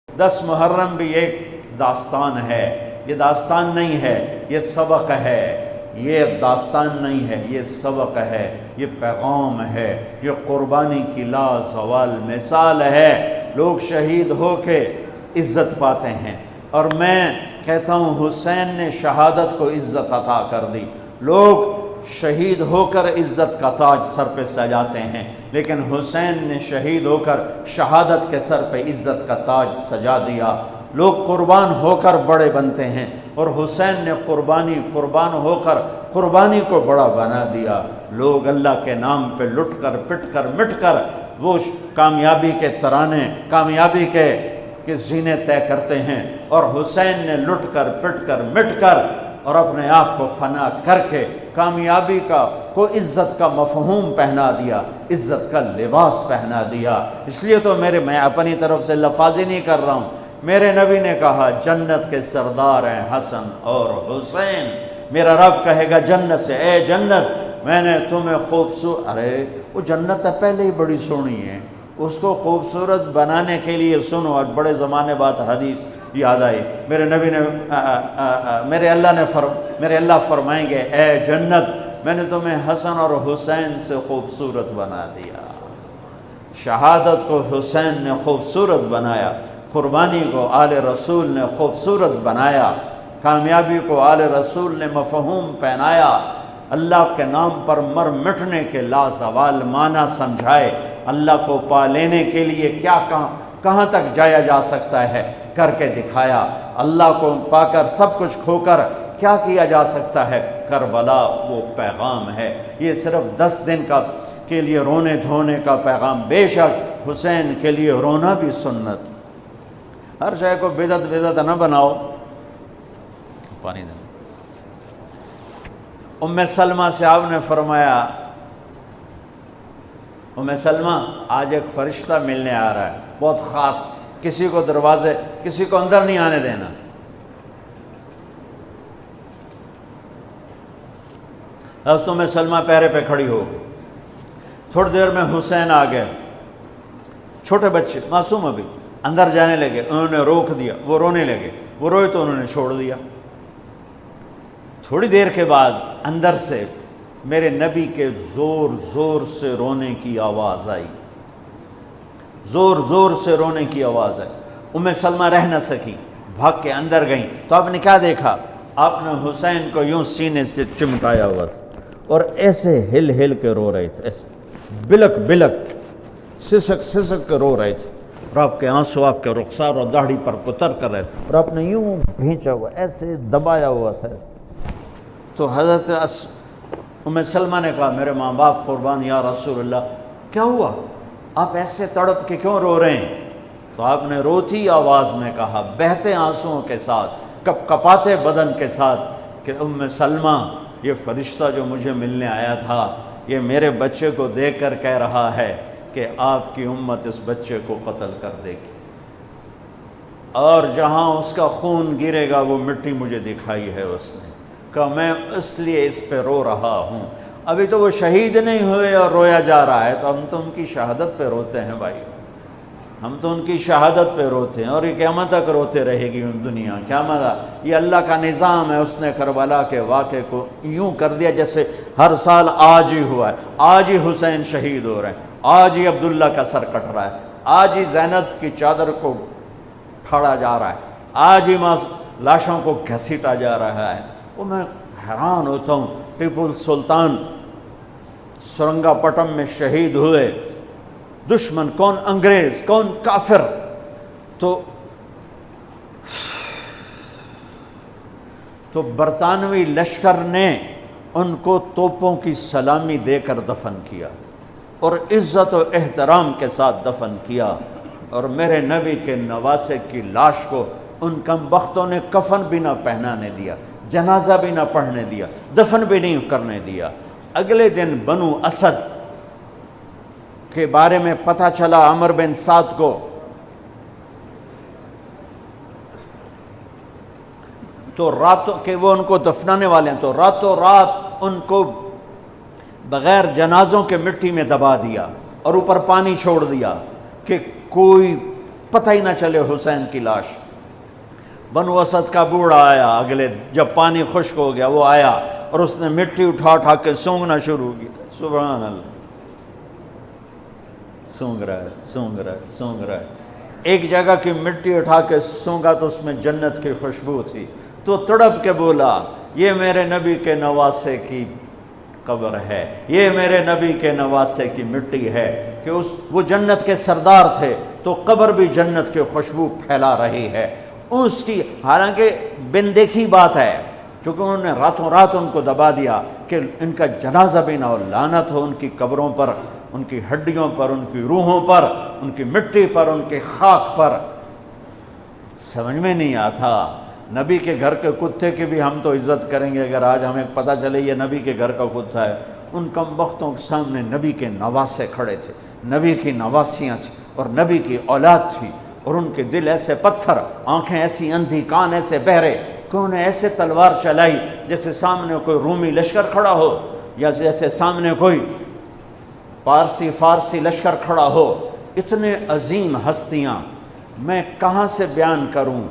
دس محرم بھی ایک داستان ہے، یہ داستان نہیں ہے، یہ سبق ہے، یہ داستان نہیں ہے، یہ سبق ہے، یہ پیغام ہے، یہ قربانی کی لا زوال مثال ہے۔ لوگ شہید ہو کے عزت پاتے ہیں، اور میں کہتا ہوں حسین نے شہادت کو عزت عطا کر دی۔ لوگ شہید ہو کر عزت کا تاج سر پہ سجاتے ہیں، لیکن حسین نے شہید ہو کر شہادت کے سر پہ عزت کا تاج سجا دیا۔ لوگ قربان ہو کر بڑے بنتے ہیں، اور حسین نے قربان ہو کر قربانی کو بڑا بنا دیا۔ لوگ اللہ کے نام پہ لٹ کر پٹ کر مٹ کر وہ کامیابی کے ترانے، کامیابی کے زینے طے کرتے ہیں، اور حسین نے لٹ کر پٹ کر مٹ کر اور اپنے آپ کو فنا کر کے کامیابی کو عزت کا مفہوم پہنا دیا، عزت کا لباس پہنا دیا۔ اس لیے تو میں اپنی طرف سے لفاظی نہیں کر رہا ہوں، میرے نبی نے کہا جنت کے سردار ہیں حسن اور حسین۔ میرا رب کہے گا جنت سے، اے جنت میں نے تمہیں خوبصورت، ارے وہ جنت پہلے ہی بڑی سونی ہے، اس کو خوبصورت بنانے کے لیے سنو۔ اور بڑے زمانے بعد حدیث یاد آئی، میرے نبی نے میرے اللہ فرمائیں گے اے جنت میں نے تمہیں حسن اور حسین سے خوبصورت بنا دیا۔ شہادت کو حسین نے خوبصورت بنایا، قربانی کو آل رسول نے خوبصورت بنایا، کامیابی کو آل رسول نے مفہوم پہنایا، اللہ کے نام پر مر مٹنے کے لازوال معنی سمجھائے، اللہ کو پا لینے کے لیے کیا کہاں تک جایا جا سکتا ہے کر کے دکھایا، اللہ کو پا کر سب کچھ کھو کر کیا کیا جا سکتا ہے، کربلا وہ پیغام ہے۔ یہ صرف 10 دن کے لیے رونے دھونے کا پیغام، بے شک حسین کے لیے رونا بھی سنت۔ ہر شے کو بدعت نہ بناؤ۔ پانی دیں۔ ام سلمہ سے آپ نے فرمایا ام سلمہ آج ایک فرشتہ ملنے آ رہا ہے، بہت خاص، کسی کو اندر نہیں آنے دینا۔ حضرت ام سلمہ پیرے پہ کھڑی ہو گئی، تھوڑی دیر میں حسین آ گئے، چھوٹے بچے معصوم ابھی، اندر جانے لگے، انہوں نے روک دیا، وہ رونے لگے، وہ روئے تو انہوں نے چھوڑ دیا۔ تھوڑی دیر کے بعد اندر سے میرے نبی کے زور زور سے رونے کی آواز آئی، زور زور سے رونے کی آواز آئی۔ ام سلمہ رہ نہ سکی، بھاگ کے اندر گئیں، تو آپ نے کیا دیکھا؟ آپ نے حسین کو یوں سینے سے چمٹایا ہوا تھا اور ایسے ہل ہل کے رو رہے تھے، ایسے بلک بلک سسک سسک کے رو رہے تھے، اور آپ کے آنسو آپ کے رخسار اور داڑھی پر اتر کر رہے تھے، اور آپ نے یوں بھینچا ہوا، ایسے دبایا ہوا تھا۔ تو حضرت ام سلمہ نے کہا میرے ماں باپ قربان یا رسول اللہ، کیا ہوا؟ آپ ایسے تڑپ کے کیوں رو رہے ہیں؟ تو آپ نے روتی آواز میں کہا، بہتے آنسوؤں کے ساتھ، کپ کپاتے بدن کے ساتھ، کہ ام سلمہ یہ فرشتہ جو مجھے ملنے آیا تھا یہ میرے بچے کو دیکھ کر کہہ رہا ہے کہ آپ کی امت اس بچے کو قتل کر دے گی، اور جہاں اس کا خون گرے گا وہ مٹی مجھے دکھائی ہے اس نے، کہ میں اس لیے اس پہ رو رہا ہوں۔ ابھی تو وہ شہید نہیں ہوئے اور رویا جا رہا ہے، تو ہم تو ان کی شہادت پہ روتے ہیں بھائی، ہم تو ان کی شہادت پہ روتے ہیں، اور یہ قیامت تک روتے رہے گی دنیا۔ قیامت یہ اللہ کا نظام ہے، اس نے کربلا کے واقعے کو یوں کر دیا جیسے ہر سال آج ہی ہوا ہے، آج ہی حسین شہید ہو رہے ہیں، آج ہی عبداللہ کا سر کٹ رہا ہے، آج ہی زینب کی چادر کو پھاڑا جا رہا ہے، آج ہی لاشوں کو گھسیٹا جا رہا ہے۔ وہ میں حیران ہوتا ہوں، ٹیپو سلطان سرنگا پٹم میں شہید ہوئے، دشمن کون انگریز کون کافر، تو برطانوی لشکر نے ان کو توپوں کی سلامی دے کر دفن کیا اور عزت و احترام کے ساتھ دفن کیا، اور میرے نبی کے نواسے کی لاش کو ان کم بختوں نے کفن بھی نہ پہنانے دیا، جنازہ بھی نہ پڑھنے دیا، دفن بھی نہیں کرنے دیا۔ اگلے دن بنو اسد کے بارے میں پتہ چلا عمر بن سعد کو، تو راتوں کہ وہ ان کو دفنانے والے ہیں، تو راتوں رات ان کو بغیر جنازوں کے مٹی میں دبا دیا اور اوپر پانی چھوڑ دیا کہ کوئی پتہ ہی نہ چلے حسین کی لاش۔ بنو اسد کا بوڑھا آیا، اگلے جب پانی خشک ہو گیا وہ آیا اور اس نے مٹی اٹھا اٹھا کے سونگنا شروع کیا۔ سبحان اللہ، سونگ رہا ہے، سونگ رہا ہے، سونگ رہا ہے۔ ایک جگہ کی مٹی اٹھا کے سونگا تو اس میں جنت کی خوشبو تھی، تو تڑپ کے بولا یہ میرے نبی کے نواسے کی قبر ہے، یہ میرے نبی کے نواسے کی مٹی ہے، کہ وہ جنت کے سردار تھے تو قبر بھی جنت کی خوشبو پھیلا رہی ہے اس کی۔ حالانکہ بن دیکھی بات ہے، کیونکہ انہوں نے راتوں رات ان کو دبا دیا کہ ان کا جنازہ بھی نہ ہو، لعنت ہو ان کی قبروں پر، ان کی ہڈیوں پر، ان کی روحوں پر، ان کی مٹی پر، ان کی خاک پر۔ سمجھ میں نہیں آتا، نبی کے گھر کے کتے کی بھی ہم تو عزت کریں گے اگر آج ہمیں پتہ چلے یہ نبی کے گھر کا کتا ہے۔ ان کم بختوں کے سامنے نبی کے نواسے کھڑے تھے، نبی کی نواسیاں تھیں اور نبی کی اولاد تھی، اور ان کے دل ایسے پتھر، آنکھیں ایسی اندھی، کان ایسے بہرے کہ انہیں ایسے تلوار چلائی جیسے سامنے کوئی رومی لشکر کھڑا ہو، یا جیسے سامنے کوئی فارسی لشکر کھڑا ہو۔ اتنے عظیم ہستیاں، میں کہاں سے بیان کروں،